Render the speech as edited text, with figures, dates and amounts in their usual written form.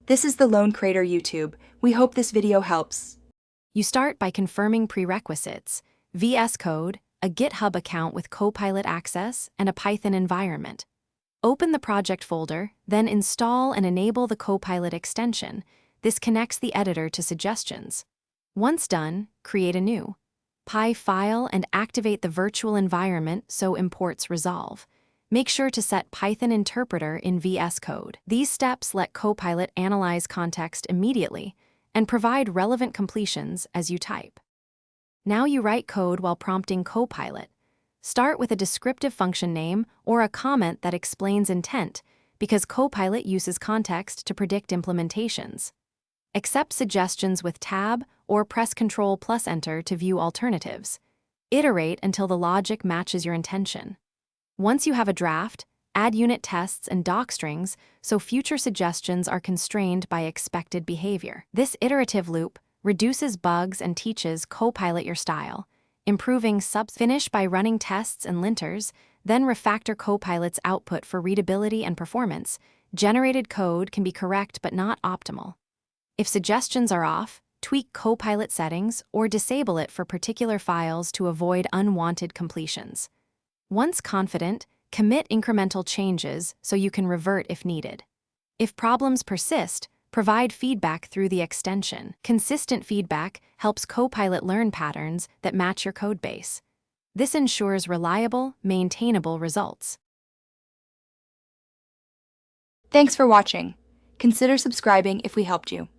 This is the Lone Creator YouTube. We hope this video helps. You start by confirming prerequisites: VS Code, a GitHub account with Copilot access, and a Python environment. Open the project folder, then install and enable the Copilot extension. This connects the editor to suggestions. Once done, create a new Py file and activate the virtual environment so imports resolve. Make sure to set Python interpreter in VS Code. These steps let Copilot analyze context immediately and provide relevant completions as you type. Now you write code while prompting Copilot. Start with a descriptive function name or a comment that explains intent, because Copilot uses context to predict implementations. Accept suggestions with Tab or press Ctrl+Enter to view alternatives. Iterate until the logic matches your intention. Once you have a draft, add unit tests and docstrings so future suggestions are constrained by expected behavior. This iterative loop reduces bugs and teaches Copilot your style, improving Finish by running tests and linters, then refactor Copilot's output for readability and performance. Generated code can be correct but not optimal. If suggestions are off, tweak Copilot settings or disable it for particular files to avoid unwanted completions. Once confident, commit incremental changes so you can revert if needed. If problems persist, provide feedback through the extension. Consistent feedback helps Copilot learn patterns that match your codebase. This ensures reliable, maintainable results. Thanks for watching. Consider subscribing if we helped you.